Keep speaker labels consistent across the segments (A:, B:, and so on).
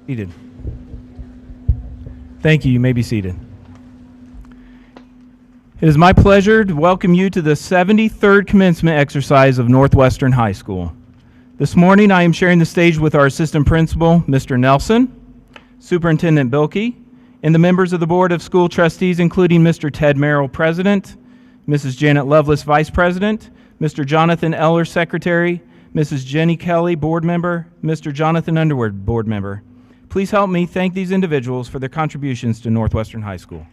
A: Seated. Thank you. You may be seated. It is my pleasure to welcome you to the 73rd commencement exercise of Northwestern High School. This morning I am sharing the stage with our assistant principal, Mr. Nelson, Superintendent Bilkey, and the members of the Board of School Trustees, including Mr. Ted Merrill, President, Mrs. Janet Lovelace, Vice President, Mr. Jonathan Eller, Secretary, Mrs. Jenny Kelly, Board Member, Mr. Jonathan Underwood, Board Member. Please help me thank these individuals for their contributions to Northwestern High School.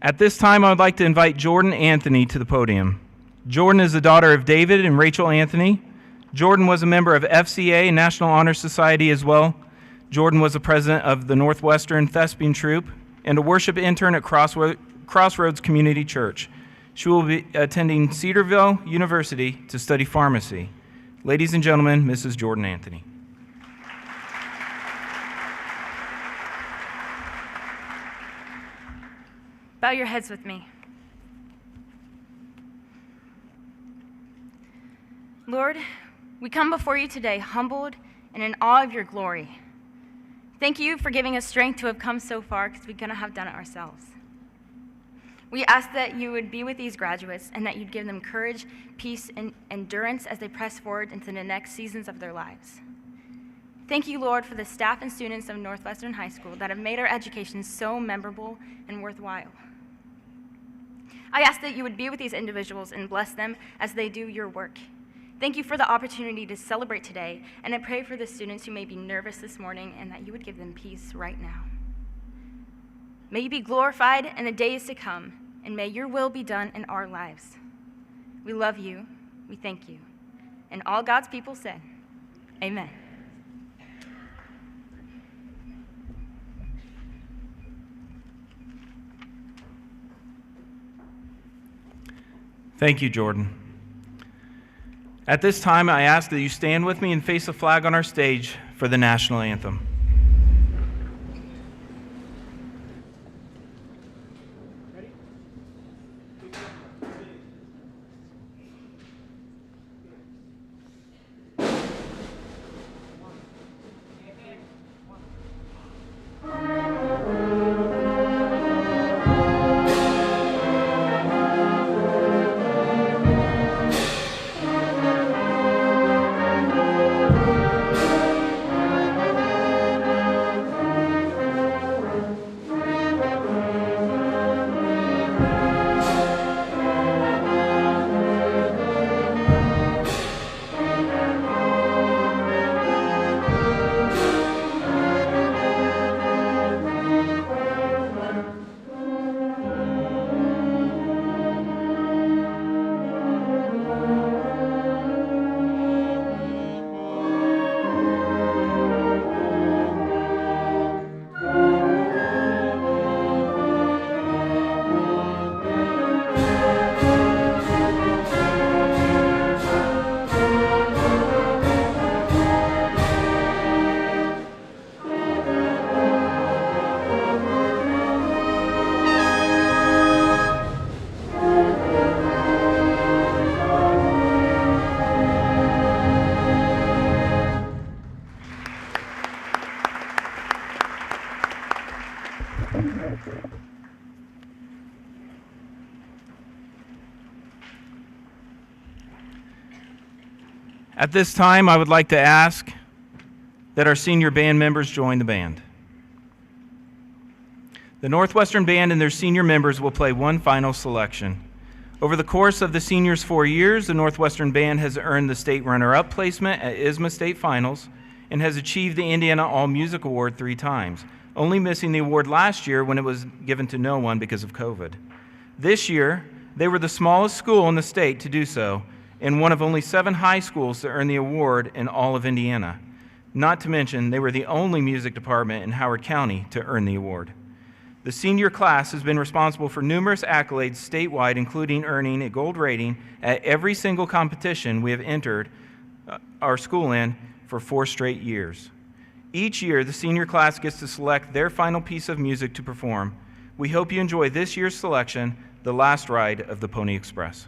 A: At this time, I would like to invite Jordan Anthony to the podium. Jordan is the daughter of David and Rachel Anthony. Jordan was a member of FCA and National Honor Society as well. Jordan was the president of the Northwestern Thespian Troupe and a worship intern at Crossroads Community Church. She will be attending Cedarville University to study pharmacy. Ladies and gentlemen, Mrs. Jordan Anthony.
B: Bow your heads with me. Lord, we come before you today humbled and in awe of your glory. Thank you for giving us strength to have come so far because we couldn't have done it ourselves. We ask that you would be with these graduates and that you'd give them courage, peace, and endurance as they press forward into the next seasons of their lives. Thank you, Lord, for the staff and students of Northwestern High School that have made our education so memorable and worthwhile. I ask that you would be with these individuals and bless them as they do your work. Thank you for the opportunity to celebrate today, and I pray for the students who may be nervous this morning and that you would give them peace right now. May you be glorified in the days to come, and may your will be done in our lives. We love you. We thank you. And all God's people said, amen.
A: Thank you, Jordan. At this time, I ask that you stand with me and face the flag on our stage for the national anthem. At this time, I would like to ask that our senior band members join the band. The Northwestern Band and their senior members will play one final selection. Over the course of the seniors' 4 years, the Northwestern Band has earned the state runner-up placement at ISMA State Finals and has achieved the Indiana All-Music Award 3 times, only missing the award last year when it was given to no one because of COVID. This year, they were the smallest school in the state to do so, and one of only 7 high schools to earn the award in all of Indiana. Not to mention, they were the only music department in Howard County to earn the award. The senior class has been responsible for numerous accolades statewide, including earning a gold rating at every single competition we have entered our school in for 4 straight years. Each year, the senior class gets to select their final piece of music to perform. We hope you enjoy this year's selection, The Last Ride of the Pony Express.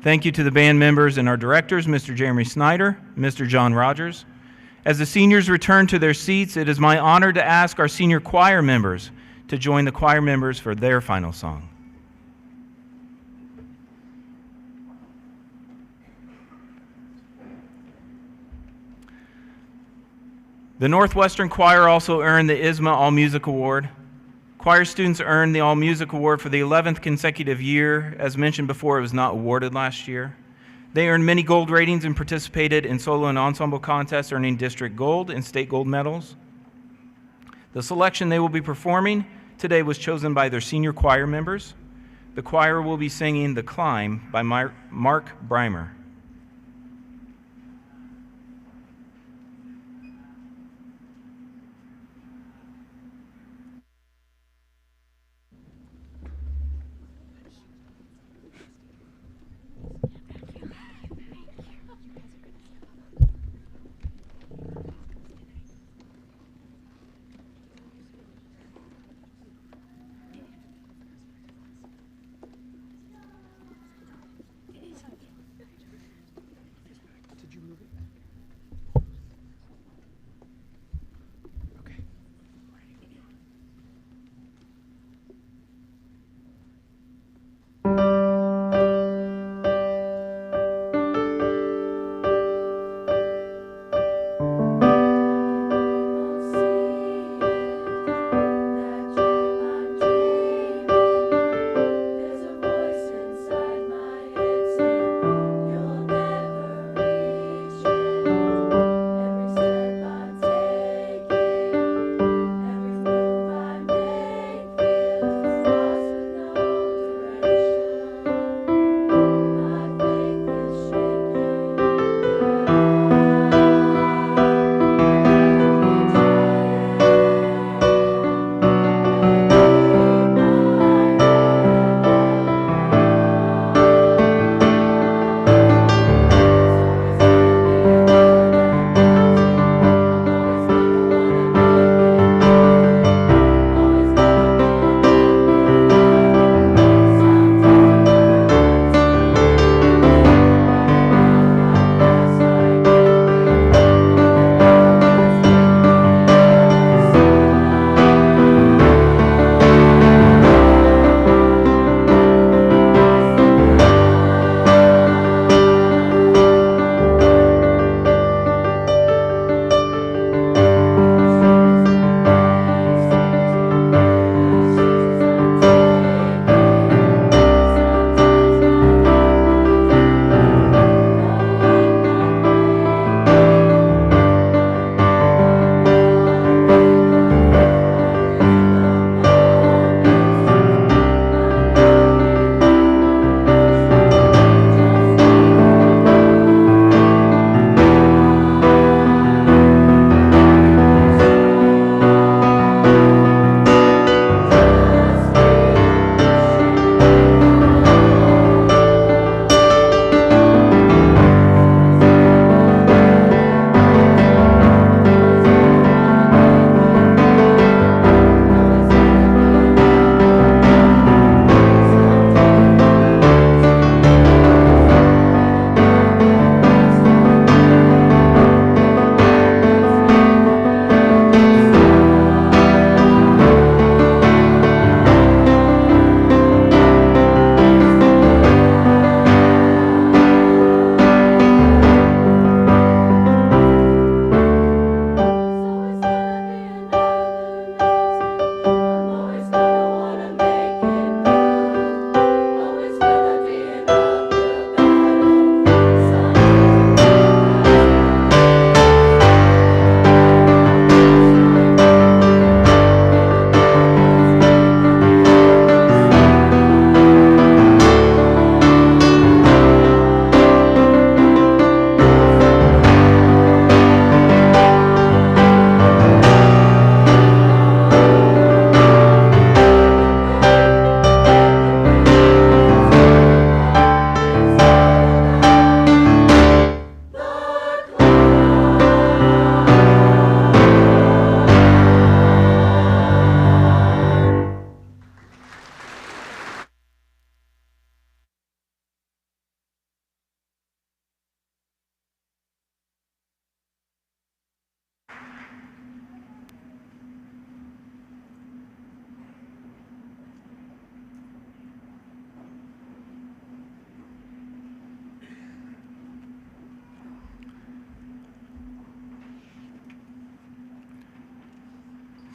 A: Thank you to the band members and our directors, Mr. Jeremy Snyder, Mr. John Rogers. As the seniors return to their seats, it is my honor to ask our senior choir members to join the choir members for their final song. The Northwestern Choir also earned the ISMA All-Music Award. Choir students earned the All-Music Award for the 11th consecutive year. As mentioned before, it was not awarded last year. They earned many gold ratings and participated in solo and ensemble contests, earning district gold and state gold medals. The selection they will be performing today was chosen by their senior choir members. The choir will be singing The Climb by Mark Breimer.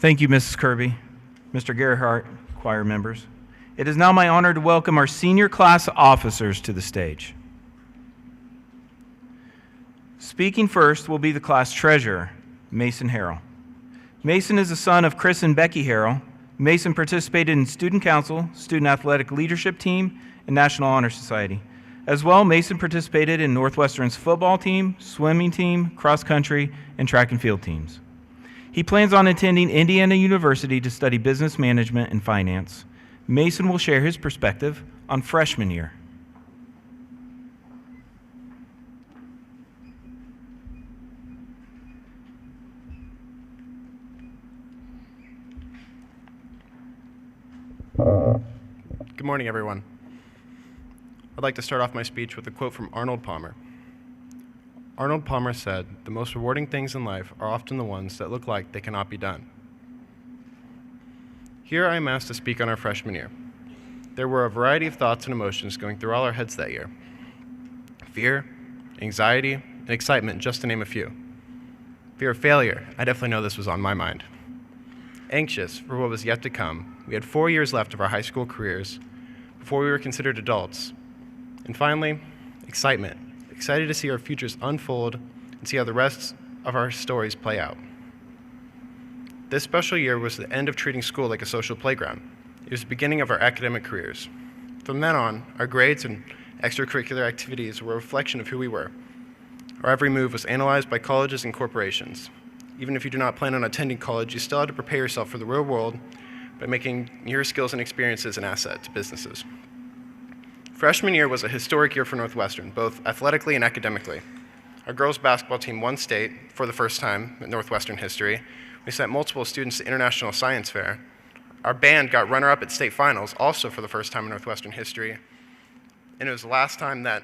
A: Thank you, Mrs. Kirby, Mr. Gerhardt, choir members. It is now my honor to welcome our senior class officers to the stage. Speaking first will be the class treasurer, Mason Harrell. Mason is the son of Chris and Becky Harrell. Mason participated in student council, student athletic leadership team, and National Honor Society. As well, Mason participated in Northwestern's football team, swimming team, cross country, and track and field teams. He plans on attending Indiana University to study business management and finance. Mason will share his perspective on freshman year.
C: Good morning, everyone. I'd like to start off my speech with a quote from Arnold Palmer. Arnold Palmer said, "The most rewarding things in life are often the ones that look like they cannot be done." Here I am asked to speak on our freshman year. There were a variety of thoughts and emotions going through all our heads that year. Fear, anxiety, and excitement, just to name a few. Fear of failure, I definitely know this was on my mind. Anxious for what was yet to come. We had 4 years left of our high school careers before we were considered adults. And finally, excitement. Excited to see our futures unfold and see how the rest of our stories play out. This special year was the end of treating school like a social playground. It was the beginning of our academic careers. From then on, our grades and extracurricular activities were a reflection of who we were. Our every move was analyzed by colleges and corporations. Even if you do not plan on attending college, you still had to prepare yourself for the real world by making your skills and experiences an asset to businesses. Freshman year was a historic year for Northwestern, both athletically and academically. Our girls basketball team won state for the first time in Northwestern history. We sent multiple students to International Science Fair. Our band got runner-up at state finals, also for the first time in Northwestern history. And it was the last time that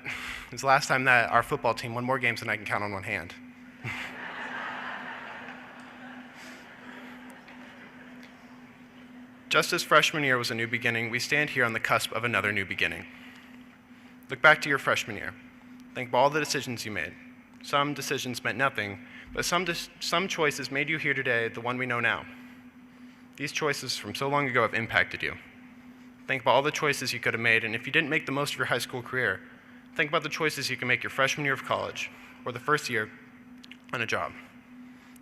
C: our football team won more games than I can count on one hand. Just as freshman year was a new beginning, we stand here on the cusp of another new beginning. Look back to your freshman year. Think of all the decisions you made. Some decisions meant nothing, but some choices made you here today, the one we know now. These choices from so long ago have impacted you. Think about all the choices you could have made, and if you didn't make the most of your high school career, think about the choices you can make your freshman year of college, or the first year on a job.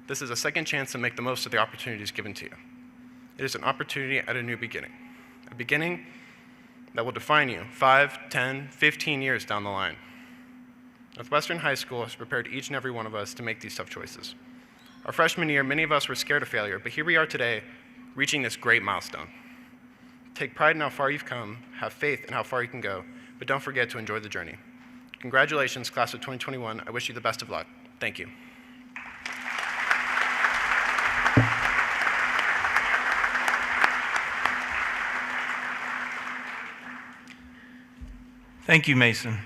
C: This is a second chance to make the most of the opportunities given to you. It is an opportunity at a new beginning, a beginning that will define you 5, 10, 15 years down the line. Northwestern High School has prepared each and every one of us to make these tough choices. Our freshman year, many of us were scared of failure, but here we are today, reaching this great milestone. Take pride in how far you've come, have faith in how far you can go, but don't forget to enjoy the journey. Congratulations, class of 2021. I wish you the best of luck. Thank you.
A: Thank you, Mason.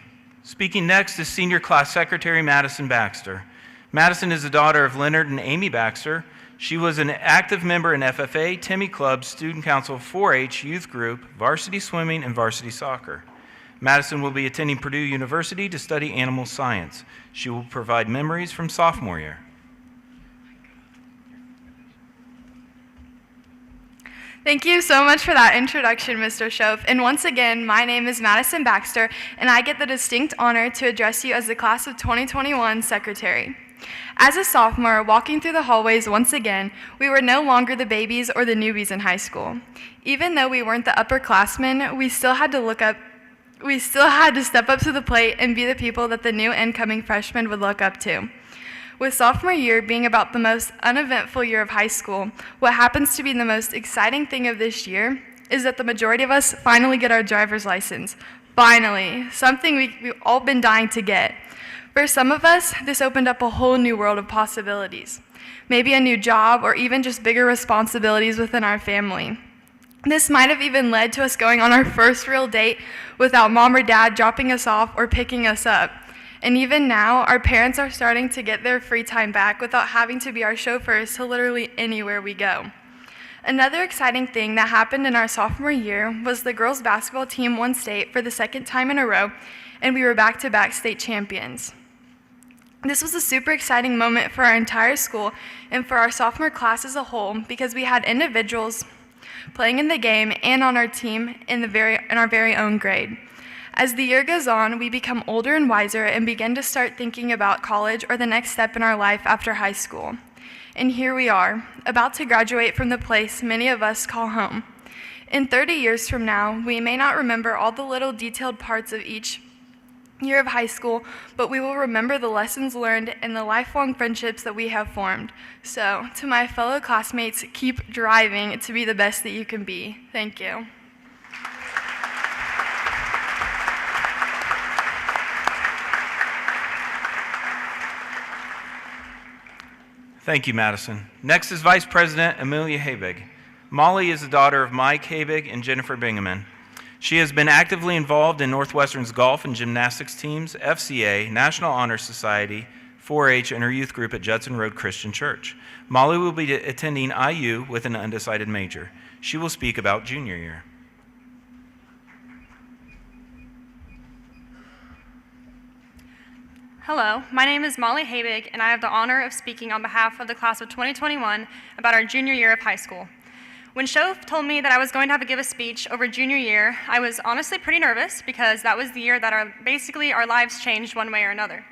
A: Speaking next is Senior Class Secretary Madison Baxter. Madison is the daughter of Leonard and Amy Baxter. She was an active member in FFA, Timmy Club, Student Council, 4-H, Youth Group, Varsity Swimming, and Varsity Soccer. Madison will be attending Purdue University to study animal science. She will provide memories from sophomore year.
D: Thank you so much for that introduction, Mr. Schoaf. And once again, my name is Madison Baxter, and I get the distinct honor to address you as the class of 2021 secretary. As a sophomore, walking through the hallways once again, we were no longer the babies or the newbies in high school. Even though we weren't the upperclassmen, we still had to step up to the plate and be the people that the new incoming freshmen would look up to. With sophomore year being about the most uneventful year of high school, what happens to be the most exciting thing of this year is that the majority of us finally get our driver's license. Finally, something we've all been dying to get. For some of us, this opened up a whole new world of possibilities. Maybe a new job or even just bigger responsibilities within our family. This might have even led to us going on our first real date without mom or dad dropping us off or picking us up. And even now, our parents are starting to get their free time back without having to be our chauffeurs to literally anywhere we go. Another exciting thing that happened in our sophomore year was the girls basketball team won state for the second time in a row, and we were back-to-back state champions. This was a super exciting moment for our entire school and for our sophomore class as a whole because we had individuals playing in the game and on our team in our very own grade. As the year goes on, we become older and wiser and begin to start thinking about college or the next step in our life after high school. And here we are, about to graduate from the place many of us call home. In 30 years from now, we may not remember all the little detailed parts of each year of high school, but we will remember the lessons learned and the lifelong friendships that we have formed. So, to my fellow classmates, keep driving to be the best that you can be. Thank you.
A: Thank you, Madison. Next is Vice President Amelia Habig. Molly is the daughter of Mike Habig and Jennifer Bingaman. She has been actively involved in Northwestern's golf and gymnastics teams, FCA, National Honor Society, 4-H, and her youth group at Judson Road Christian Church. Molly will be attending IU with an undecided major. She will speak about junior year.
E: Hello, my name is Molly Habig, and I have the honor of speaking on behalf of the class of 2021 about our junior year of high school. When Shove told me that I was going to give a speech over junior year, I was honestly pretty nervous because that was the year that basically our lives changed one way or another.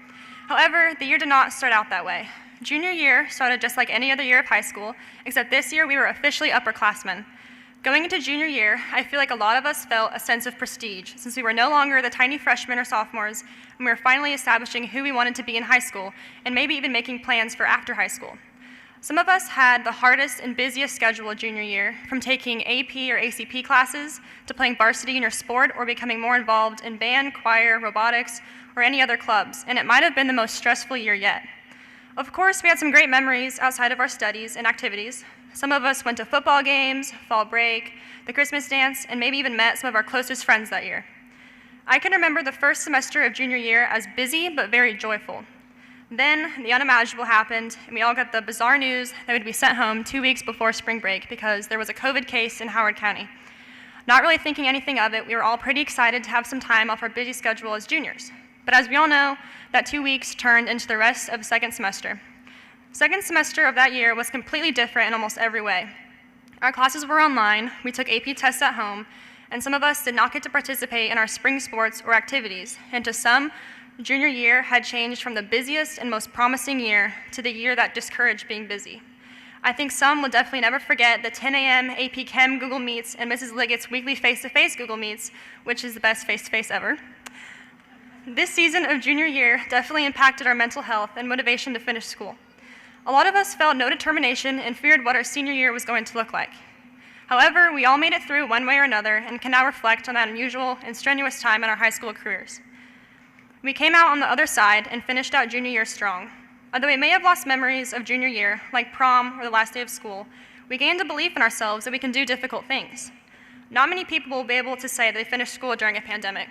E: However, the year did not start out that way. Junior year started just like any other year of high school, except this year we were officially upperclassmen. Going into junior year, I feel like a lot of us felt a sense of prestige since we were no longer the tiny freshmen or sophomores, and we were finally establishing who we wanted to be in high school and maybe even making plans for after high school. Some of us had the hardest and busiest schedule junior year, from taking AP or ACP classes to playing varsity in your sport or becoming more involved in band, choir, robotics, or any other clubs, and it might have been the most stressful year yet. Of course, we had some great memories outside of our studies and activities. Some of us went to football games, fall break, the Christmas dance, and maybe even met some of our closest friends that year. I can remember the first semester of junior year as busy but very joyful. Then the unimaginable happened, and we all got the bizarre news that we'd be sent home 2 weeks before spring break because there was a COVID case in Howard County. Not really thinking anything of it, we were all pretty excited to have some time off our busy schedule as juniors. But as we all know, that 2 weeks turned into the rest of the second semester. Second semester of that year was completely different in almost every way. Our classes were online, we took AP tests at home, and some of us did not get to participate in our spring sports or activities, and to some, junior year had changed from the busiest and most promising year to the year that discouraged being busy. I think some will definitely never forget the 10 a.m. AP Chem Google Meets and Mrs. Liggett's weekly face-to-face Google Meets, which is the best face-to-face ever. This season of junior year definitely impacted our mental health and motivation to finish school. A lot of us felt no determination and feared what our senior year was going to look like. However, we all made it through one way or another and can now reflect on that unusual and strenuous time in our high school careers. We came out on the other side and finished out junior year strong. Although we may have lost memories of junior year, like prom or the last day of school, we gained a belief in ourselves that we can do difficult things. Not many people will be able to say they finished school during a pandemic.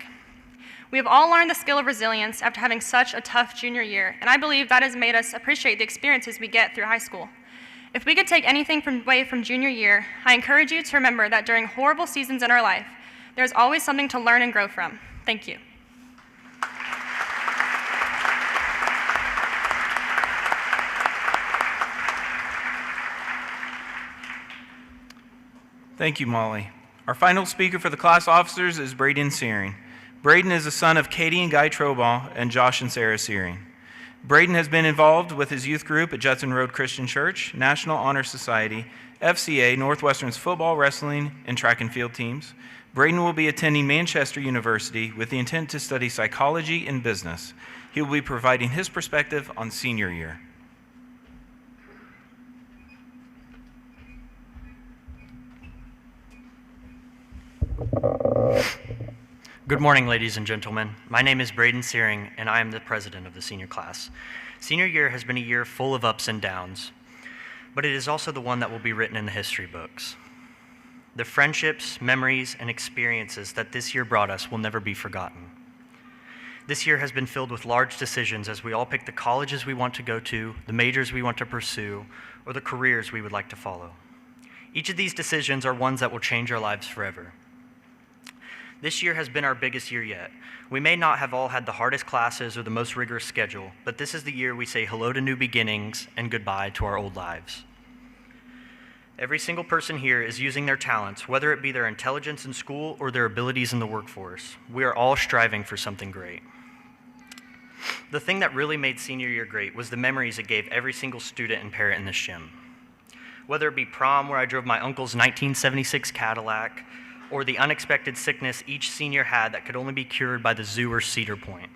E: We have all learned the skill of resilience after having such a tough junior year, and I believe that has made us appreciate the experiences we get through high school. If we could take anything away from junior year, I encourage you to remember that during horrible seasons in our life, there's always something to learn and grow from. Thank you.
A: Thank you, Molly. Our final speaker for the class officers is Braden Searing. Braden is the son of Katie and Guy Troball and Josh and Sarah Searing. Braden has been involved with his youth group at Judson Road Christian Church, National Honor Society, FCA, Northwestern's football, wrestling, and track and field teams. Braden will be attending Manchester University with the intent to study psychology and business. He will be providing his perspective on senior year.
F: Good morning, ladies and gentlemen. My name is Braden Searing, and I am the president of the senior class. Senior year has been a year full of ups and downs, but it is also the one that will be written in the history books. The friendships, memories, and experiences that this year brought us will never be forgotten. This year has been filled with large decisions as we all pick the colleges we want to go to, the majors we want to pursue, or the careers we would like to follow. Each of these decisions are ones that will change our lives forever. This year has been our biggest year yet. We may not have all had the hardest classes or the most rigorous schedule, but this is the year we say hello to new beginnings and goodbye to our old lives. Every single person here is using their talents, whether it be their intelligence in school or their abilities in the workforce. We are all striving for something great. The thing that really made senior year great was the memories it gave every single student and parent in this gym. Whether it be prom, where I drove my uncle's 1976 Cadillac, or the unexpected sickness each senior had that could only be cured by the zoo or Cedar Point.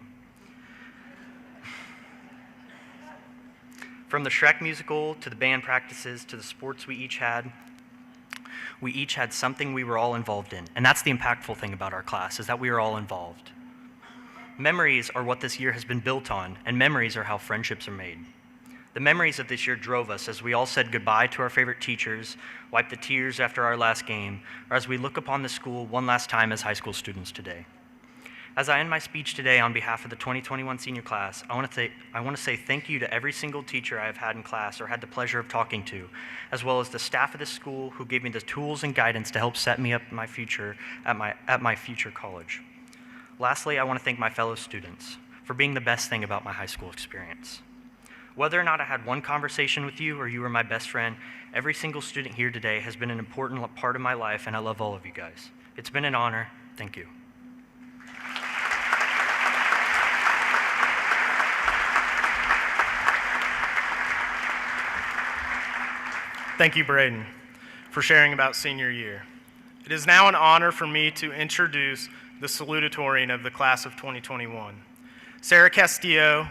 F: From the Shrek musical, to the band practices, to the sports we each had something we were all involved in. And that's the impactful thing about our class, is that we are all involved. Memories are what this year has been built on, and memories are how friendships are made. The memories of this year drove us as we all said goodbye to our favorite teachers, wiped the tears after our last game, or as we look upon the school one last time as high school students today. As I end my speech today on behalf of the 2021 senior class, I want to say thank you to every single teacher I have had in class or had the pleasure of talking to, as well as the staff of this school who gave me the tools and guidance to help set me up my future at my future college. Lastly, I want to thank my fellow students for being the best thing about my high school experience. Whether or not I had one conversation with you or you were my best friend, every single student here today has been an important part of my life, and I love all of you guys. It's been an honor. Thank you.
G: Thank you, Braden, for sharing about senior year. It is now an honor for me to introduce the Salutatorian of the class of 2021. Sarah Castillo.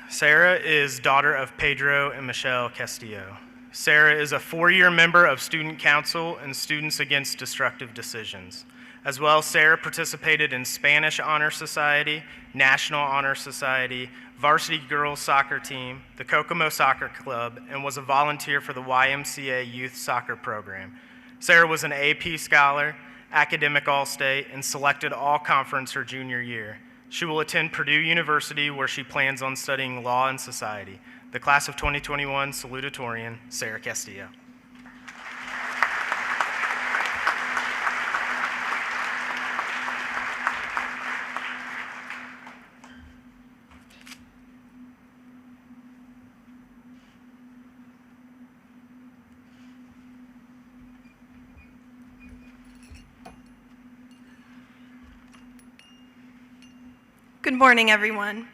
G: Sarah is daughter of Pedro and Michelle Castillo. Sarah is a 4-year member of Student Council and Students Against Destructive Decisions. As well, Sarah participated in Spanish Honor Society, National Honor Society, Varsity Girls Soccer Team, the Kokomo Soccer Club, and was a volunteer for the YMCA Youth Soccer Program. Sarah was an AP Scholar, Academic All-State, and selected All-Conference her junior year. She will attend Purdue University, where she plans on studying law and society. The class of 2021 Salutatorian, Sarah Castillo.
H: Good morning, everyone.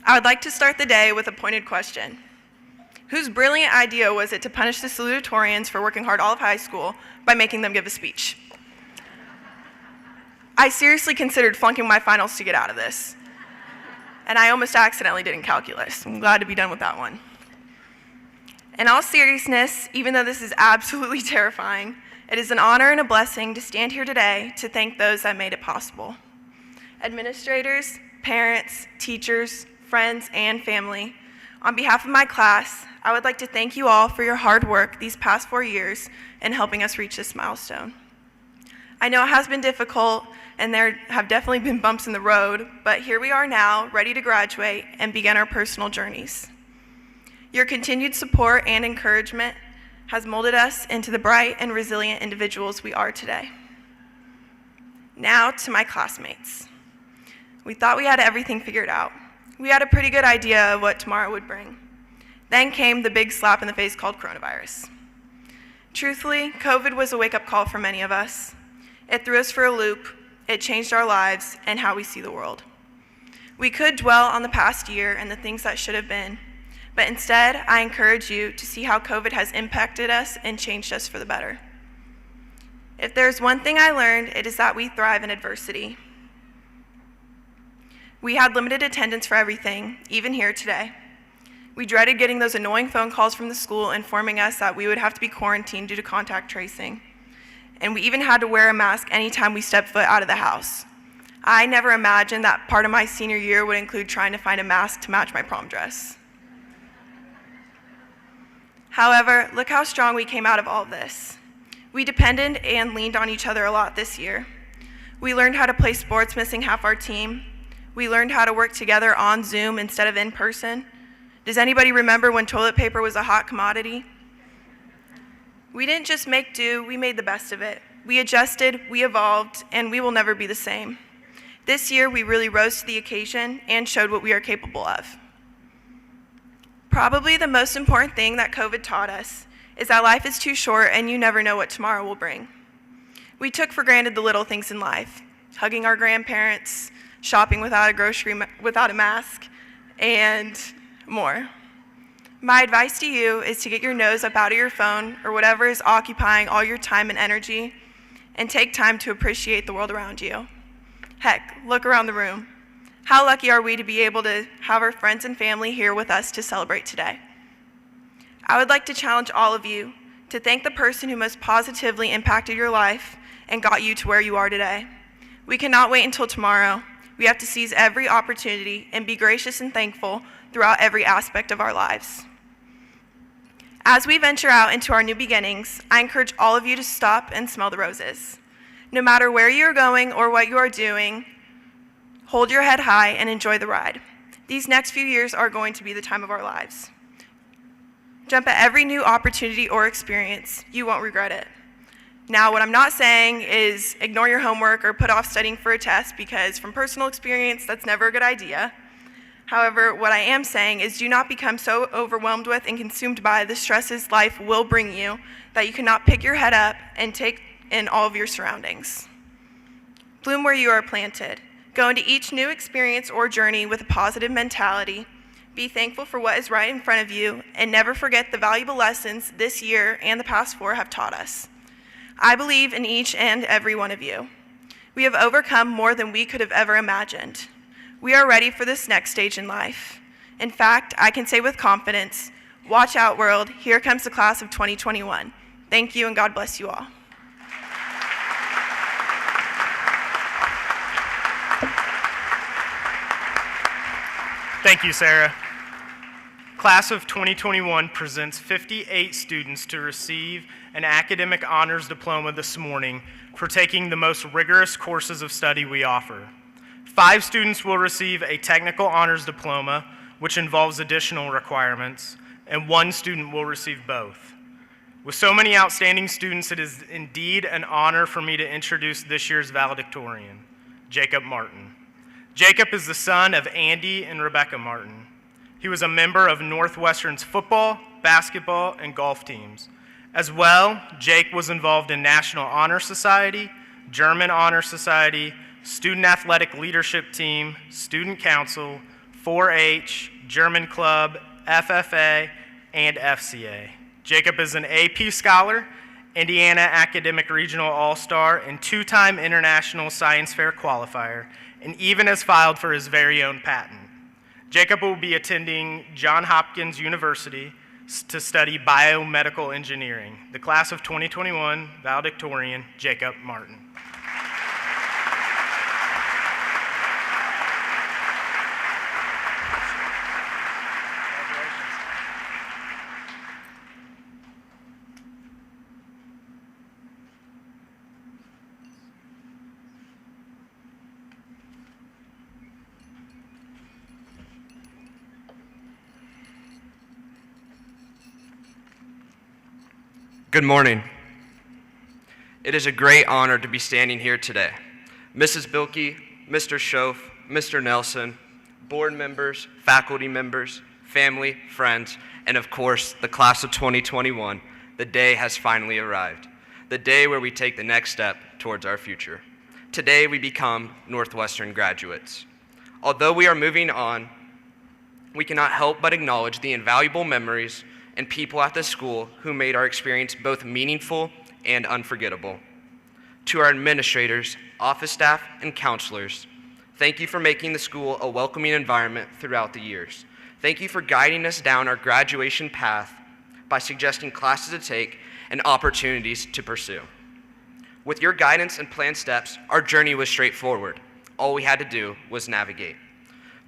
H: I would like to start the day with a pointed question. Whose brilliant idea was it to punish the salutatorians for working hard all of high school by making them give a speech? I seriously considered flunking my finals to get out of this, and I almost accidentally did in calculus. I'm glad to be done with that one. In all seriousness, even though this is absolutely terrifying, it is an honor and a blessing to stand here today to thank those that made it possible. Administrators, parents, teachers, friends, and family, on behalf of my class, I would like to thank you all for your hard work these past 4 years in helping us reach this milestone. I know it has been difficult, and there have definitely been bumps in the road, but here we are now, ready to graduate and begin our personal journeys. Your continued support and encouragement has molded us into the bright and resilient individuals we are today. Now to my classmates. We thought we had everything figured out. We had a pretty good idea of what tomorrow would bring. Then came the big slap in the face called coronavirus. Truthfully, COVID was a wake-up call for many of us. It threw us for a loop, it changed our lives and how we see the world. We could dwell on the past year and the things that should have been, but instead, I encourage you to see how COVID has impacted us and changed us for the better. If there's one thing I learned, it is that we thrive in adversity. We had limited attendance for everything, even here today. We dreaded getting those annoying phone calls from the school informing us that we would have to be quarantined due to contact tracing. And we even had to wear a mask anytime we stepped foot out of the house. I never imagined that part of my senior year would include trying to find a mask to match my prom dress. However, look how strong we came out of all of this. We depended and leaned on each other a lot this year. We learned how to play sports missing half our team. We learned how to work together on Zoom instead of in person. Does anybody remember when toilet paper was a hot commodity? We didn't just make do, we made the best of it. we adjusted, we evolved, and we will never be the same. This year, we really rose to the occasion and showed what we are capable of. Probably the most important thing that COVID taught us is that life is too short and you never know what tomorrow will bring. We took for granted the little things in life, hugging our grandparents, shopping without a mask, and more. My advice to you is to get your nose up out of your phone or whatever is occupying all your time and energy and take time to appreciate the world around you. Heck, look around the room. How lucky are we to be able to have our friends and family here with us to celebrate today? I would like to challenge all of you to thank the person who most positively impacted your life and got you to where you are today. We cannot wait until tomorrow. We have to seize every opportunity and be gracious and thankful throughout every aspect of our lives. As we venture out into our new beginnings, I encourage all of you to stop and smell the roses. No matter where you are going or what you are doing, hold your head high and enjoy the ride. These next few years are going to be the time of our lives. Jump at every new opportunity or experience. You won't regret it. Now, what I'm not saying is ignore your homework or put off studying for a test, because from personal experience, that's never a good idea. However, what I am saying is do not become so overwhelmed with and consumed by the stresses life will bring you that you cannot pick your head up and take in all of your surroundings. Bloom where you are planted. Go into each new experience or journey with a positive mentality. Be thankful for what is right in front of you, and never forget the valuable lessons this year and the past 4 have taught us. I believe in each and every one of you. We have overcome more than we could have ever imagined. We are ready for this next stage in life. In fact, I can say with confidence, watch out world, here comes the class of 2021. Thank you and God bless you all.
G: Thank you, Sarah. Class of 2021 presents 58 students to receive an academic honors diploma this morning for taking the most rigorous courses of study we offer. 5 students will receive a technical honors diploma, which involves additional requirements, and 1 student will receive both. With so many outstanding students, it is indeed an honor for me to introduce this year's valedictorian, Jacob Martin. Jacob is the son of Andy and Rebecca Martin. He was a member of Northwestern's football, basketball, and golf teams. As well, Jake was involved in National Honor Society, German Honor Society, Student Athletic Leadership Team, Student Council, 4-H, German Club, FFA, and FCA. Jacob is an AP Scholar, Indiana Academic Regional All-Star, and 2-time International Science Fair qualifier, and even has filed for his very own patent. Jacob will be attending Johns Hopkins University to study biomedical engineering. The class of 2021 valedictorian, Jacob Martin.
I: Good morning. It is a great honor to be standing here today. Mrs. Bilkey, Mr. Schoaf, Mr. Nelson, board members, faculty members, family, friends, and of course, the class of 2021, the day has finally arrived. The day where we take the next step towards our future. Today, we become Northwestern graduates. Although we are moving on, we cannot help but acknowledge the invaluable memories and people at the school who made our experience both meaningful and unforgettable. To our administrators, office staff, and counselors, thank you for making the school a welcoming environment throughout the years. Thank you for guiding us down our graduation path by suggesting classes to take and opportunities to pursue. With your guidance and planned steps, our journey was straightforward. All we had to do was navigate.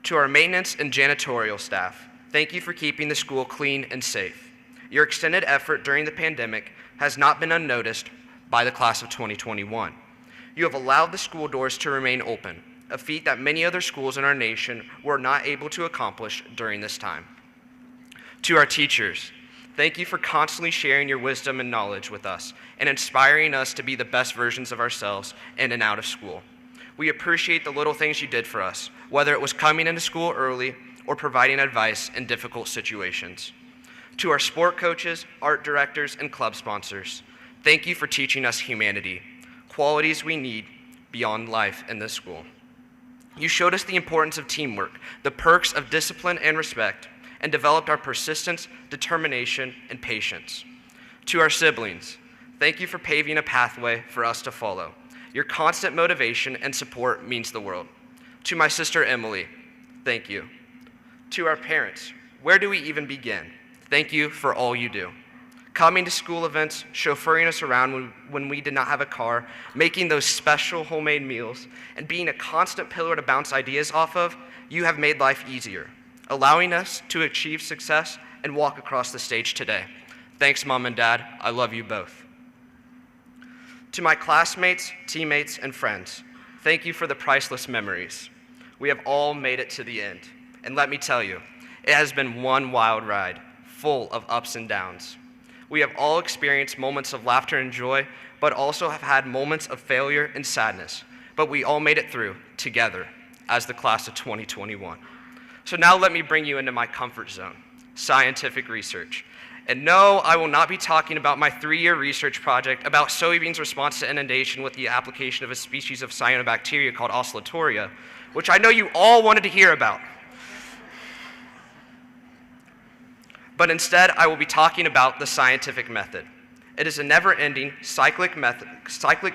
I: To our maintenance and janitorial staff, thank you for keeping the school clean and safe. Your extended effort during the pandemic has not been unnoticed by the class of 2021. You have allowed the school doors to remain open, a feat that many other schools in our nation were not able to accomplish during this time. To our teachers, Thank you for constantly sharing your wisdom and knowledge with us and inspiring us to be the best versions of ourselves in and out of school. We appreciate the little things you did for us, whether it was coming into school early or providing advice in difficult situations. To our sport coaches, art directors, and club sponsors, thank you for teaching us humanity, qualities we need beyond life in this school. You showed us the importance of teamwork, the perks of discipline and respect, and developed our persistence, determination, and patience. To our siblings, thank you for paving a pathway for us to follow. Your constant motivation and support means the world. To my sister Emily, thank you. To our parents, where do we even begin? Thank you for all you do. Coming to school events, chauffeuring us around when we did not have a car, making those special homemade meals, and being a constant pillar to bounce ideas off of, you have made life easier, allowing us to achieve success and walk across the stage today. Thanks, Mom and Dad. I love you both. To my classmates, teammates, and friends, thank you for the priceless memories. We have all made it to the end, and let me tell you, it has been one wild ride, full of ups and downs. We have all experienced moments of laughter and joy, but also have had moments of failure and sadness. But we all made it through together as the class of 2021. So now let me bring you into my comfort zone, scientific research. And no, I will not be talking about my 3-year research project about soybeans' response to inundation with the application of a species of cyanobacteria called Salutatorian, which I know you all wanted to hear about. But instead, I will be talking about the scientific method. It is a never-ending cyclic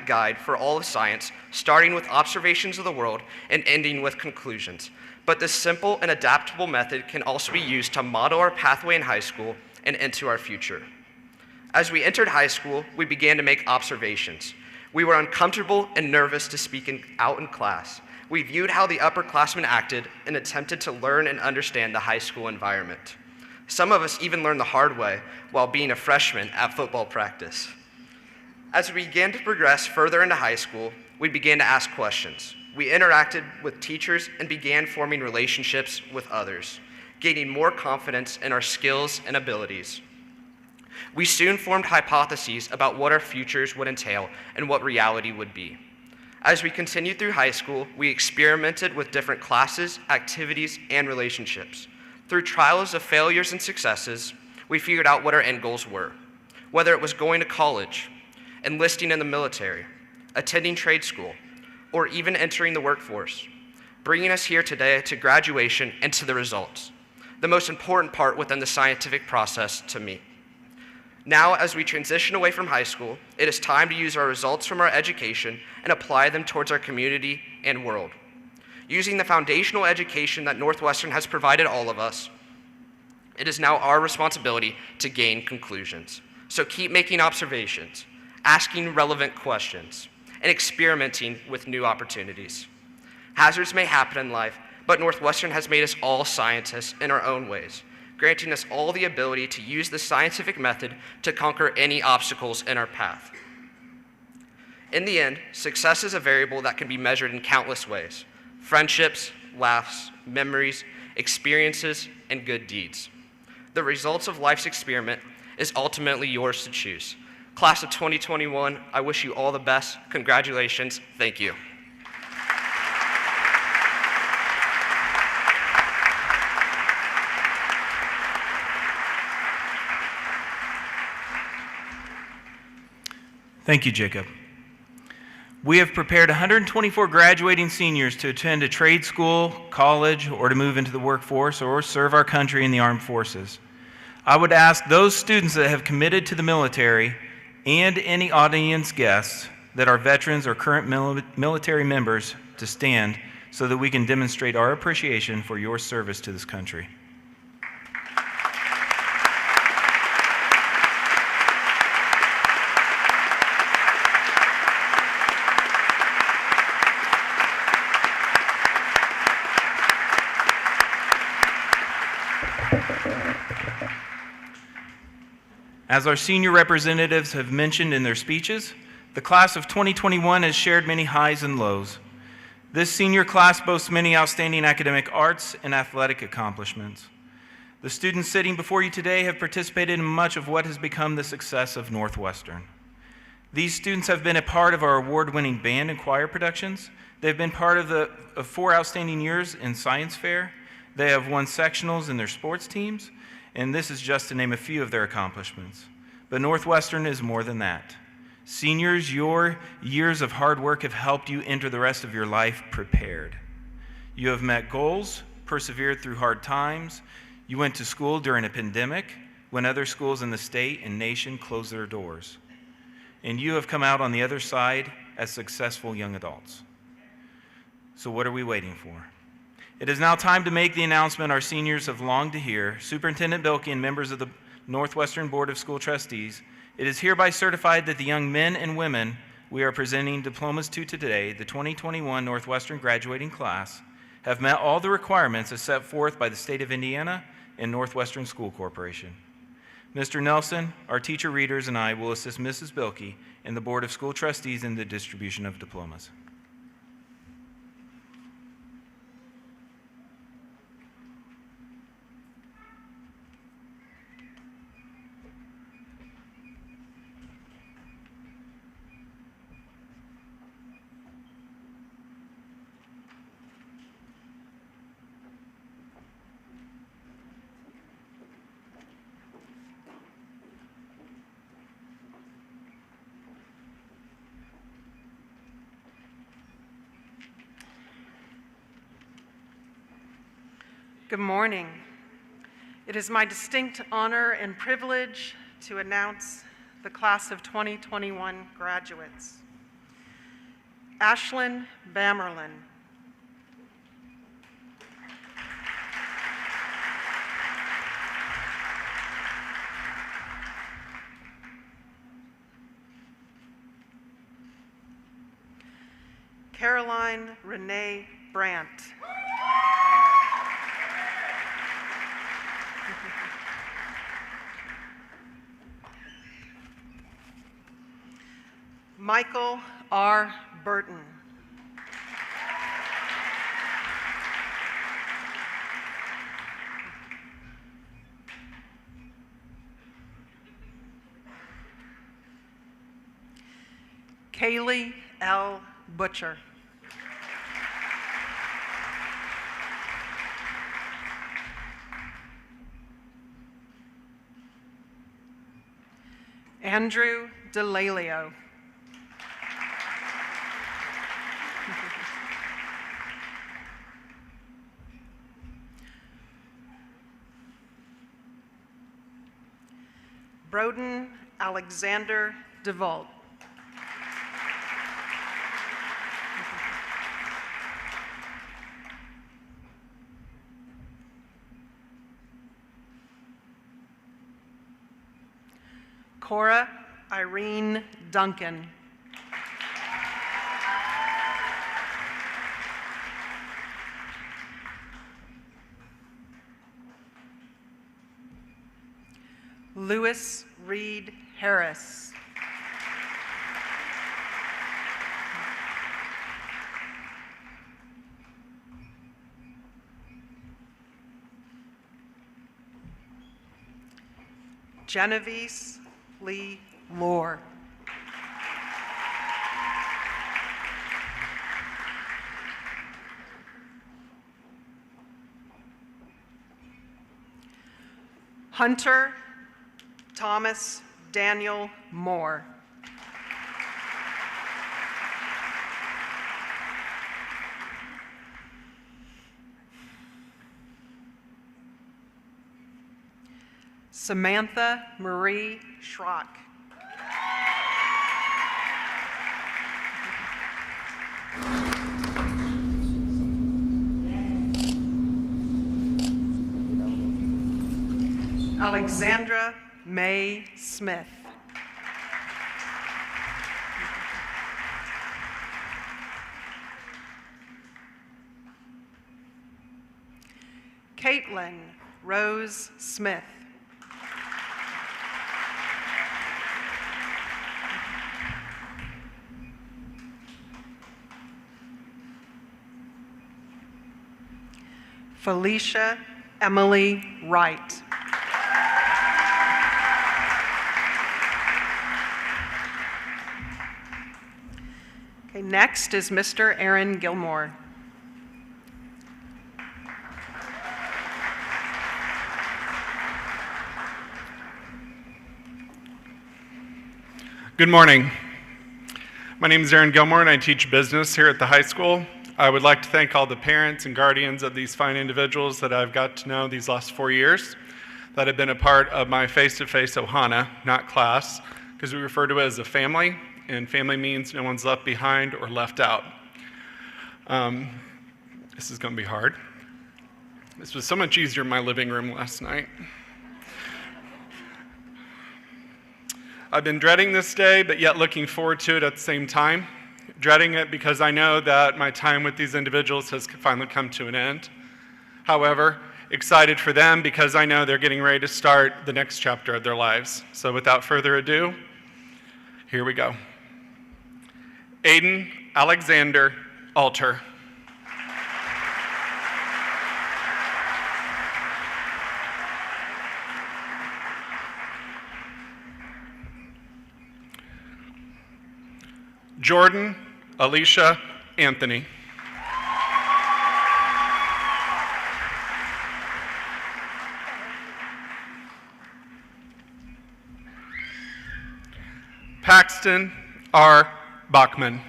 I: guide for all of science, starting with observations of the world and ending with conclusions. But this simple and adaptable method can also be used to model our pathway in high school and into our future. As we entered high school, we began to make observations. We were uncomfortable and nervous to speak out in class. We viewed how the upperclassmen acted and attempted to learn and understand the high school environment. Some of us even learned the hard way while being a freshman at football practice. As we began to progress further into high school, we began to ask questions. We interacted with teachers and began forming relationships with others, gaining more confidence in our skills and abilities. We soon formed hypotheses about what our futures would entail and what reality would be. As we continued through high school, we experimented with different classes, activities, and relationships. Through trials of failures and successes, we figured out what our end goals were, whether it was going to college, enlisting in the military, attending trade school, or even entering the workforce, bringing us here today to graduation and to the results, the most important part within the scientific process to me. Now, as we transition away from high school, it is time to use our results from our education and apply them towards our community and world. Using the foundational education that Northwestern has provided all of us, it is now our responsibility to gain conclusions. So keep making observations, asking relevant questions, and experimenting with new opportunities. Hazards may happen in life, but Northwestern has made us all scientists in our own ways, granting us all the ability to use the scientific method to conquer any obstacles in our path. In the end, success is a variable that can be measured in countless ways: friendships, laughs, memories, experiences, and good deeds. The results of life's experiment is ultimately yours to choose. Class of 2021, I wish you all the best. Congratulations. Thank you.
A: Thank you, Jacob. We have prepared 124 graduating seniors to attend a trade school, college, or to move into the workforce or serve our country in the armed forces. I would ask those students that have committed to the military and any audience guests that are veterans or current military members to stand so that we can demonstrate our appreciation for your service to this country. As our senior representatives have mentioned in their speeches, the class of 2021 has shared many highs and lows. This senior class boasts many outstanding academic arts and athletic accomplishments. The students sitting before you today have participated in much of what has become the success of Northwestern. These students have been a part of our award-winning band and choir productions. They've been part of 4 outstanding years in science fair. They have won sectionals in their sports teams, and this is just to name a few of their accomplishments. But Northwestern is more than that. Seniors, your years of hard work have helped you enter the rest of your life prepared. You have met goals, persevered through hard times. You went to school during a pandemic when other schools in the state and nation closed their doors. And you have come out on the other side as successful young adults. So what are we waiting for? It is now time to make the announcement our seniors have longed to hear. Superintendent Bilkey and members of the Northwestern Board of School Trustees, it is hereby certified that the young men and women we are presenting diplomas to today, the 2021 Northwestern graduating class, have met all the requirements as set forth by the state of Indiana and Northwestern School Corporation. Mr. Nelson, our teacher readers, and I will assist Mrs. Bilkey and the Board of School Trustees in the distribution of diplomas.
J: Good morning. It is my distinct honor and privilege to announce the class of 2021 graduates. Ashlyn Bamerlin. Caroline Renee Brandt. Michael R. Burton. Kaylee L. Butcher. Andrew DeLalio. Broden Alexander DeVault. Cora Irene Duncan. Lewis Reed Harris. Genevieve Lee Lohr. Hunter Thomas Daniel Moore. Samantha Marie Schrock. Alexandra May Smith. Caitlin Rose Smith. Felicia Emily Wright. Okay, next is Mr. Aaron Gilmore.
K: Good morning. My name is Aaron Gilmore and I teach business here at the high school. I would like to thank all the parents and guardians of these fine individuals that I've got to know these last 4 years that have been a part of my face-to-face Ohana, not class, because we refer to it as a family, and family means no one's left behind or left out. This is going to be hard. This was so much easier in my living room last night. I've been dreading this day, but yet looking forward to it at the same time. Dreading it because I know that my time with these individuals has finally come to an end. However, excited for them because I know they're getting ready to start the next chapter of their lives. So without further ado, here we go. Aiden Alexander Alter. Jordan Alicia Anthony. Paxton R. Bachman.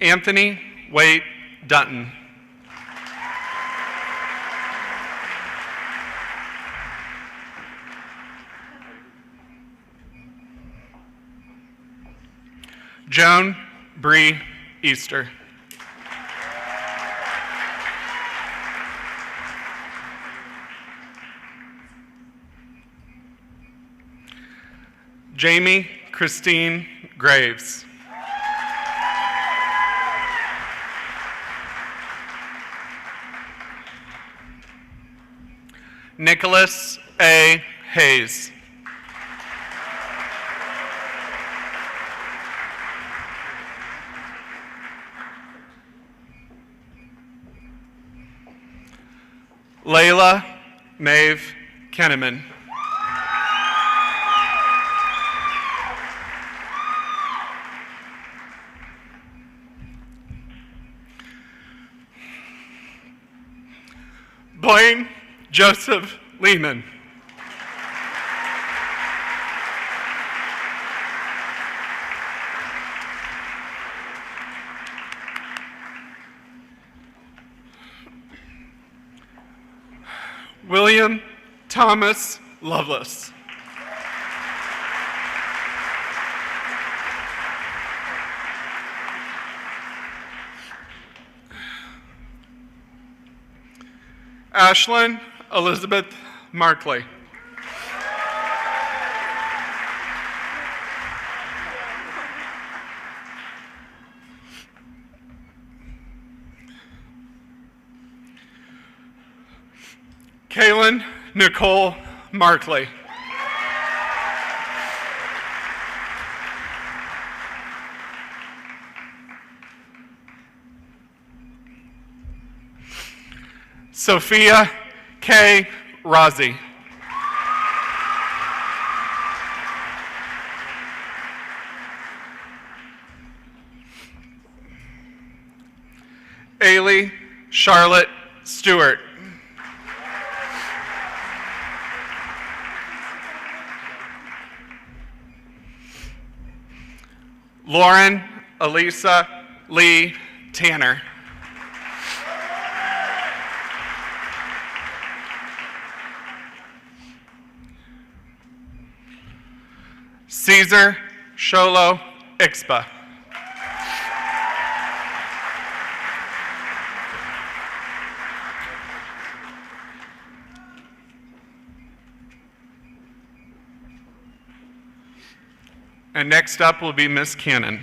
K: Anthony Wade Dutton. Joan Bree Easter. Jamie Christine Graves. Nicholas A. Hayes. Layla Maeve Kenneman. Blaine Joseph Lehman. William Thomas Lovelace. Ashlyn Elizabeth Markley. Kaylin Nicole Markley. Sophia K. Rozzi. Ailey Charlotte Stewart. Lauren Elisa Lee Tanner. Caesar Sholo Ixpa. And next up will be Miss Cannon.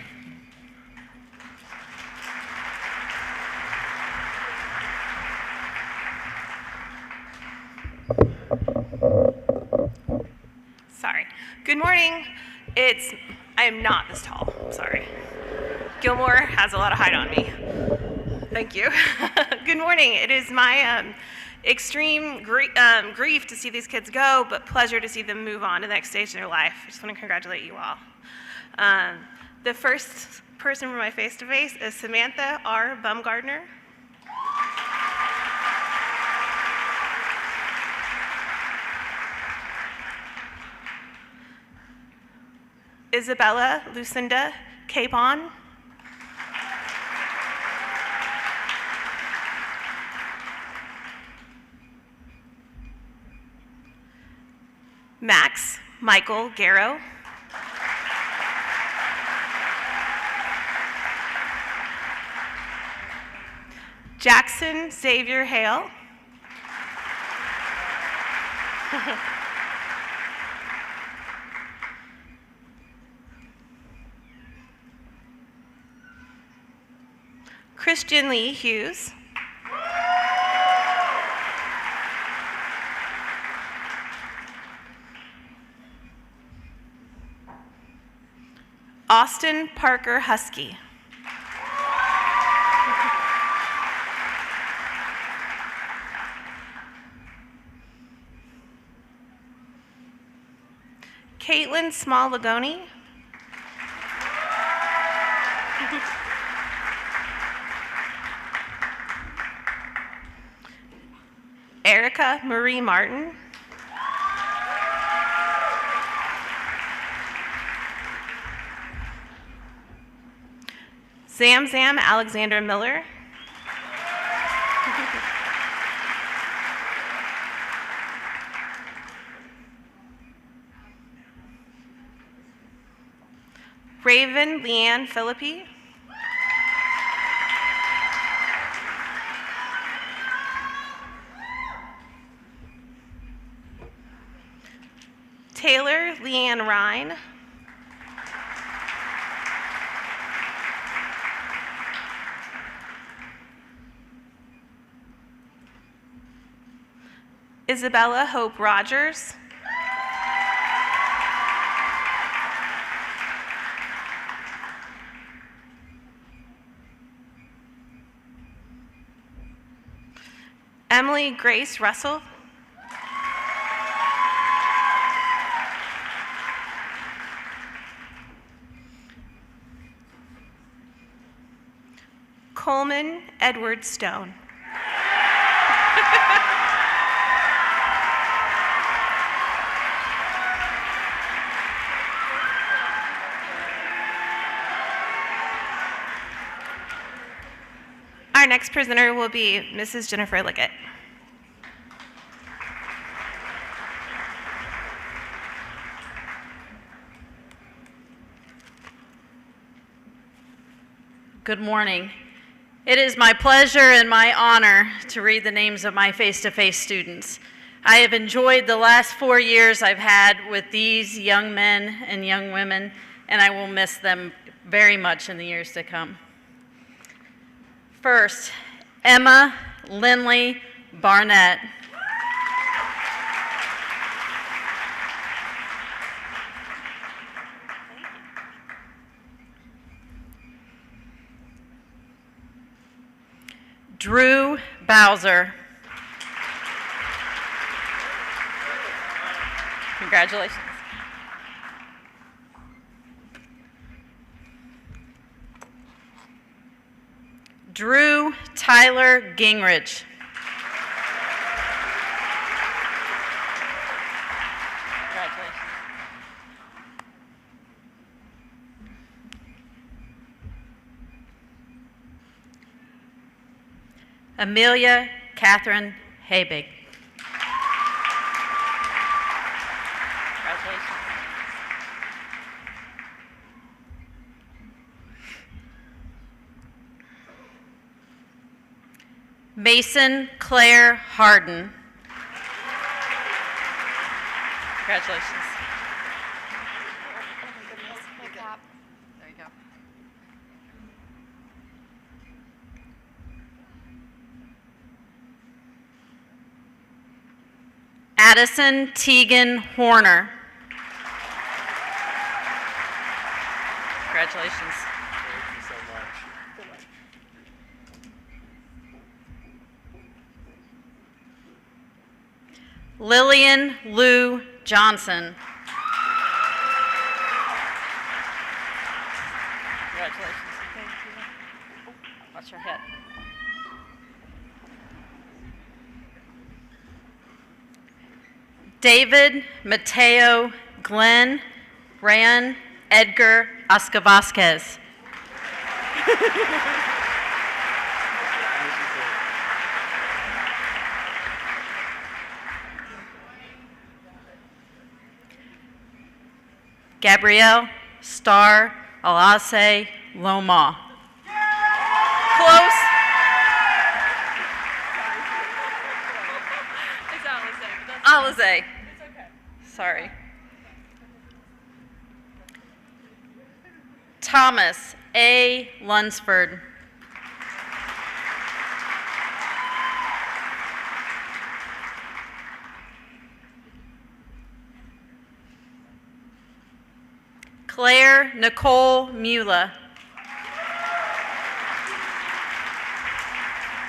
L: Sorry. Good morning. I am not this tall. Sorry. Gilmore has a lot of height on me. Thank you. Good morning. It is my extreme grief to see these kids go, but pleasure to see them move on to the next stage in their life. I just want to congratulate you all. The first person from my face-to-face is Samantha R. Bumgardner. Isabella Lucinda Capon. Max Michael Garrow. Jackson Xavier Hale. Christian Lee Hughes. Austin Parker Husky. Caitlin Small-Lagoni. Erica Marie Martin. Zamzam Alexander Miller. Raven Leanne Philippi. Taylor Leanne Ryan. Isabella Hope Rogers. Emily Grace Russell. Coleman Edward Stone. Our next presenter will be Mrs. Jennifer Liggett.
M: Good morning. It is my pleasure and my honor to read the names of my face-to-face students. I have enjoyed the last 4 years I've had with these young men and young women, and I will miss them very much in the years to come. First, Emma Lindley Barnett. Drew Bowser. Congratulations. Drew Tyler Gingrich. Congratulations. Amelia Catherine Habig. Congratulations. Mason Claire Harden. Congratulations. There you go. Addison Teagan Horner. Congratulations.
C: Thank you so much.
M: Lillian Lou Johnson. Congratulations. Thank you. Watch your head. David Mateo Glenn Rayan Edgar Oscar Vasquez. Gabrielle Star Alase Loma. Close.
L: It's
M: Alize. It's okay. Sorry. Thomas A. Lunsford. Claire Nicole Mula.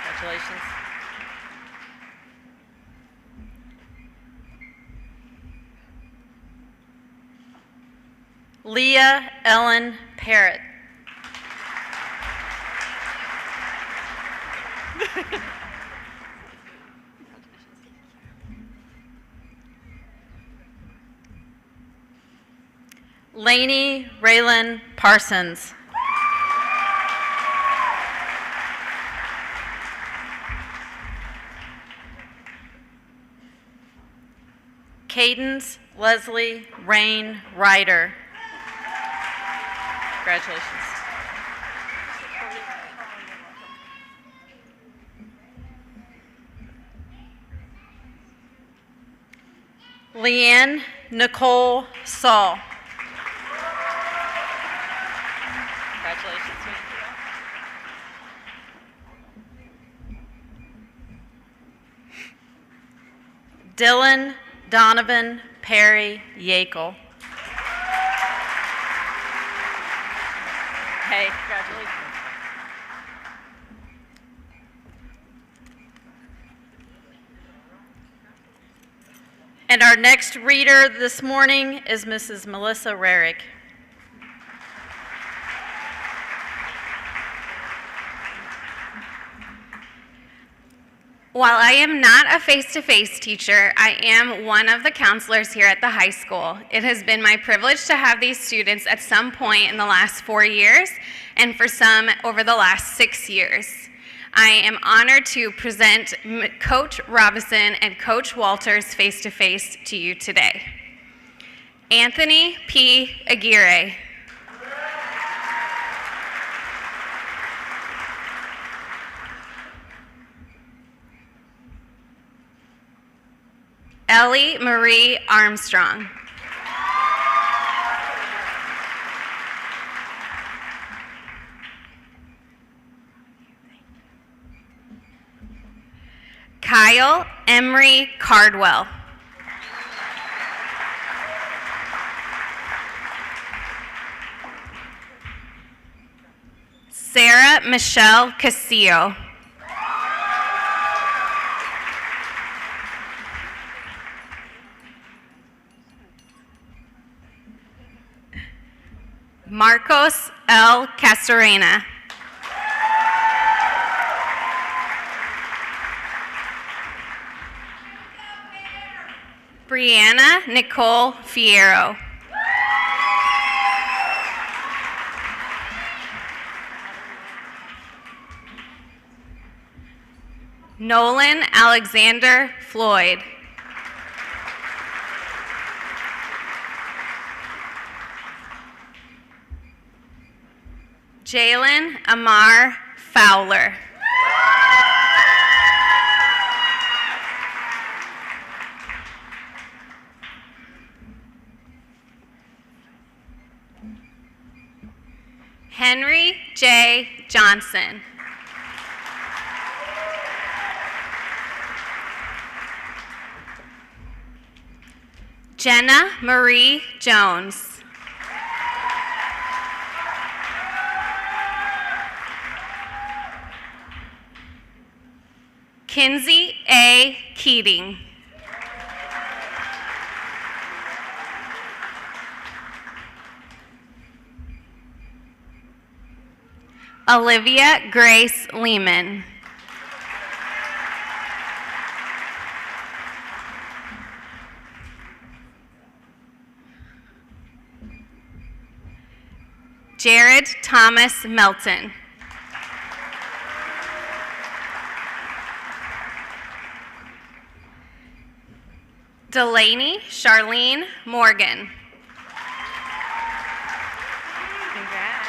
M: Congratulations. Leah Ellen Parrott. Lainey Raylan Parsons. Cadence Leslie Rain Ryder. Congratulations. Leanne Nicole Saul. Congratulations. Dylan Donovan Perry Yakel. Hey, congratulations. And our next reader this morning is Mrs. Melissa Rarick.
N: While I am not a face-to-face teacher, I am one of the counselors here at the high school. It has been my privilege to have these students at some point in the last 4 years, and for some over the last 6 years. I am honored to present Coach Robinson and Coach Walters face-to-face to you today. Anthony P. Aguirre. Ellie Marie Armstrong. Kyle Emery Cardwell. Sarah Michelle Castillo. Marcos L. Castorena. Brianna Nicole Fierro. Nolan Alexander Floyd. Jalen Amar Fowler. Henry J. Johnson. Jenna Marie Jones. Kinsey A. Keating. Olivia Grace Lehman. Jared Thomas Melton. Delaney Charlene Morgan. Congrats.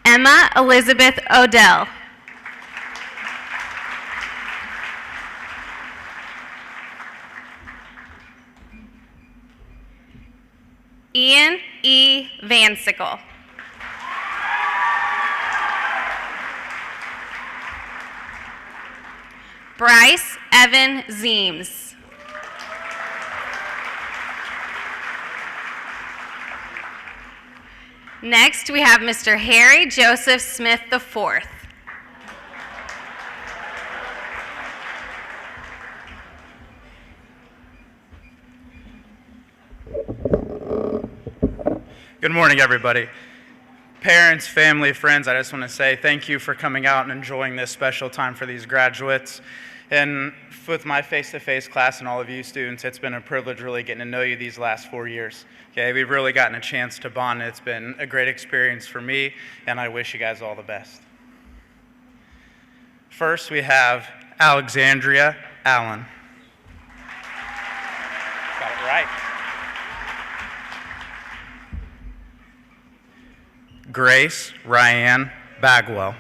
N: Emma Elizabeth Odell. Ian E. Vansickle. Bryce Evan Zeems. Next, we have Mr. Harry Joseph Smith IV.
O: Good morning, everybody. Parents, family, friends, I just want to say thank you for coming out and enjoying this special time for these graduates. And with my face-to-face class and all of you students, it's been a privilege really getting to know you these last 4 years. Okay, we've really gotten a chance to bond. It's been a great experience for me, and I wish you guys all the best. First, we have Alexandria Allen. Got it right. Grace Ryan Bagwell.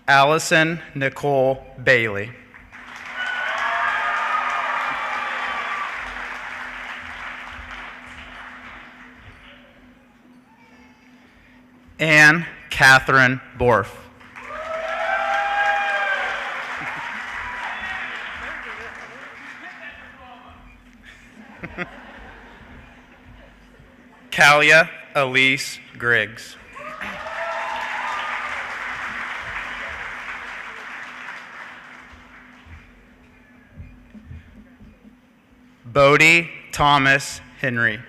O: Allison Nicole Bailey. Anne Catherine Borf. Kalia Elise Griggs. Bodie Thomas Henry.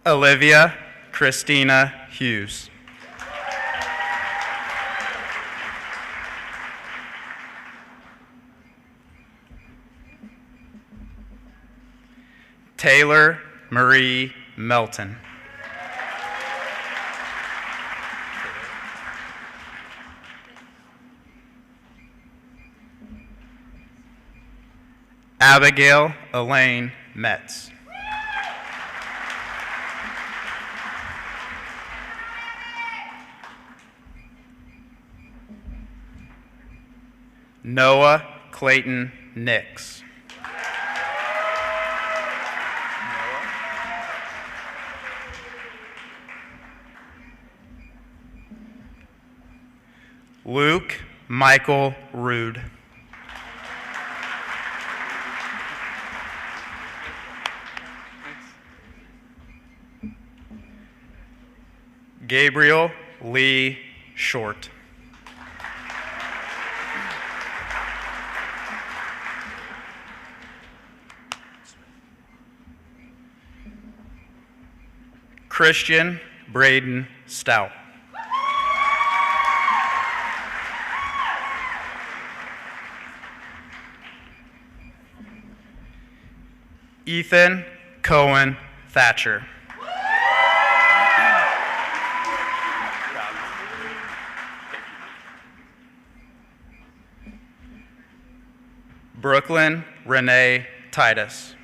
O: Olivia Christina Hughes. Taylor Marie Melton. Abigail Elaine Metz. Noah Clayton Nix. Luke Michael Rude. Gabriel Lee Short. Christian Braden Stout. Ethan Cohen Thatcher. Brooklyn Renee Titus.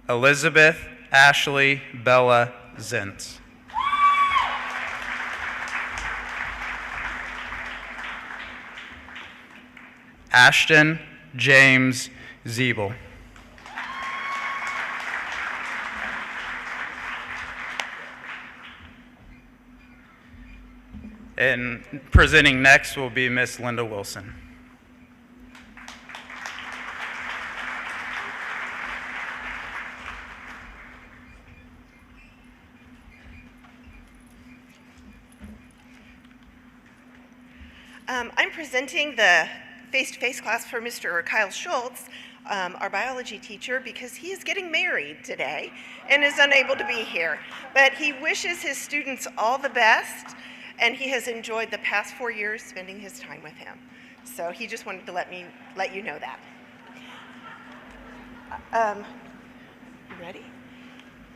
O: Elizabeth Ashley Bella Zintz. Ashton James Zeeble. And presenting next will be Miss Linda Wilson.
P: I'm presenting the face-to-face class for Mr. Kyle Schultz, our biology teacher, because he is getting married today and is unable to be here. But he wishes his students all the best, and he has enjoyed the past 4 years spending his time with him. So he just wanted to let you know that. You ready?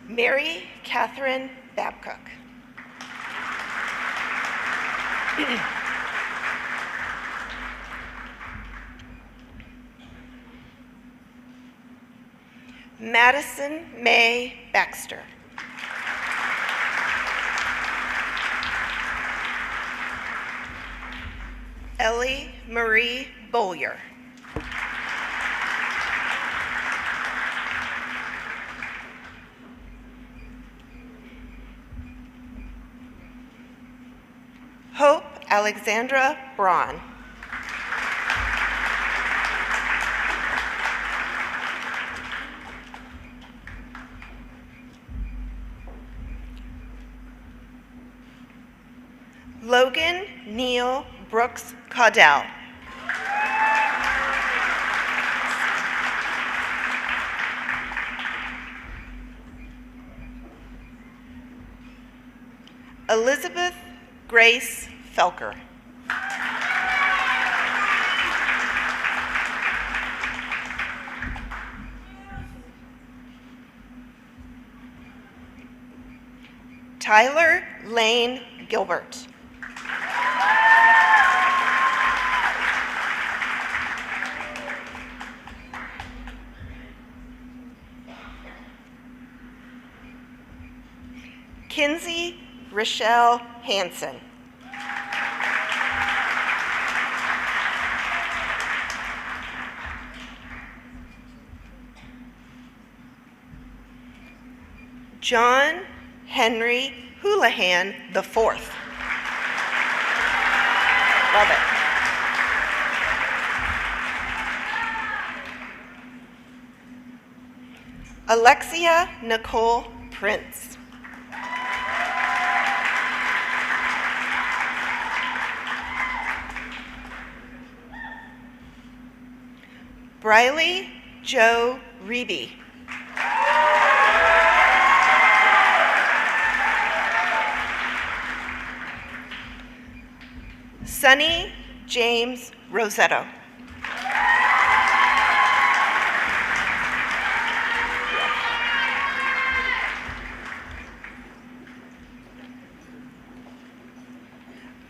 P: Mary Catherine Babcock. Madison May Baxter. Ellie Marie Bowyer. Hope Alexandra Braun. Logan Neil Brooks Caudell. Elizabeth Grace Felker. Tyler Lane Gilbert. Kinsey Rochelle Hansen. John Henry Houlihan IV. Love it. Alexia Nicole Prince. Briley Joe Reeby. Sonny James Rosetto.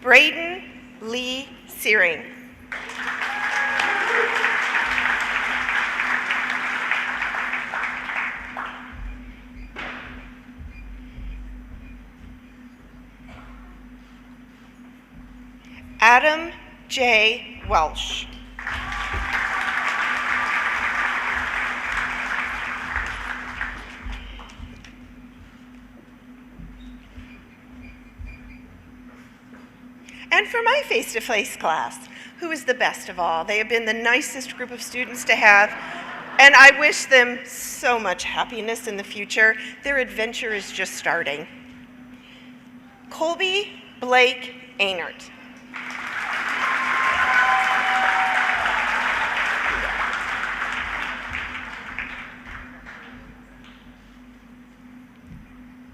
P: Braden Lee Searing. Adam J. Welsh. And for my face-to-face class, who is the best of all? They have been the nicest group of students to have, and I wish them so much happiness in the future. Their adventure is just starting. Colby Blake Einert.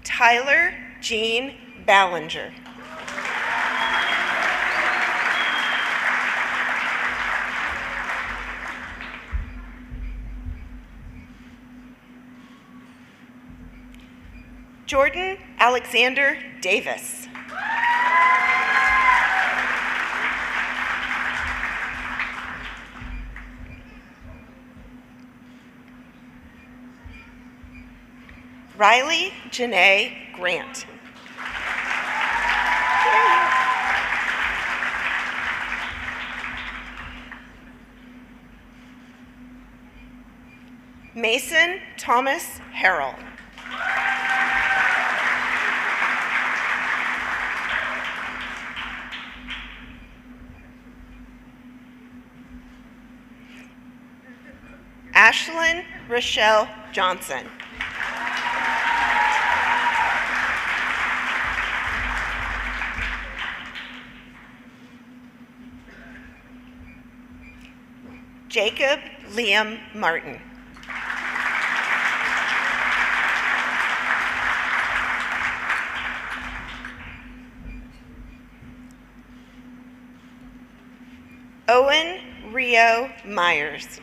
P: Tyler Jean Ballinger. Jordan Alexander Davis. Riley Janae Grant. Mason Thomas Harrell. Ashlyn Rochelle Johnson. Jacob Liam Martin. Owen Rio Myers.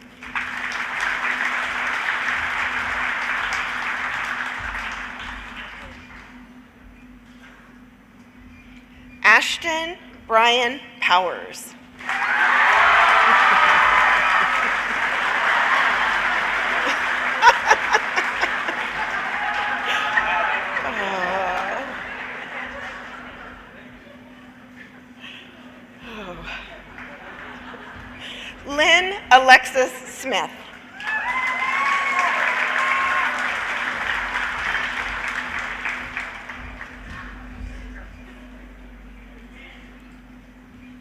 P: Ashton Brian Powers. Lynn Alexis Smith.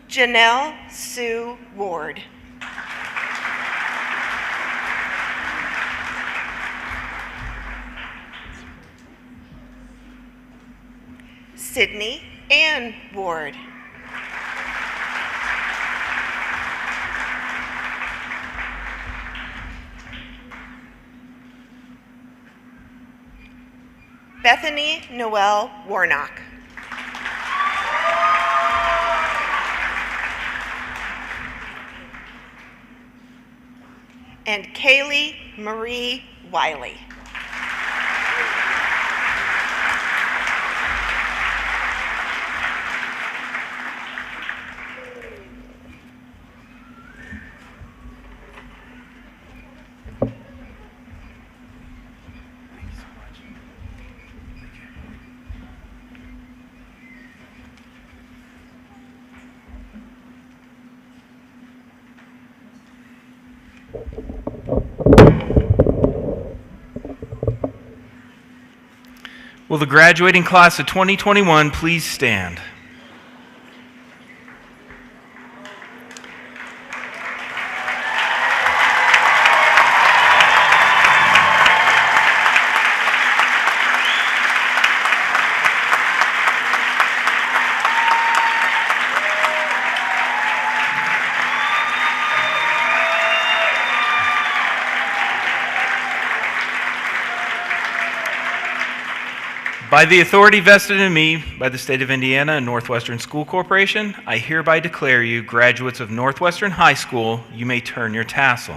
P: Janelle Sue Ward. Sydney Ann Ward. Bethany Noel Warnock. And Kaylee Marie Wiley.
A: Will the graduating class of 2021 please stand? By the authority vested in me by the state of Indiana and Northwestern School Corporation, I hereby declare you graduates of Northwestern High School. You may turn your tassel.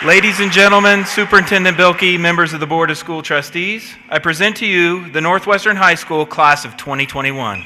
A: Ladies and gentlemen, Superintendent Bilkey, members of the Board of School Trustees, I present to you the Northwestern High School class of 2021.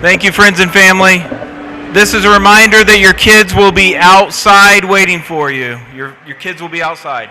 A: Thank you, friends and family. This is a reminder that your kids will be outside waiting for you. Your kids will be outside.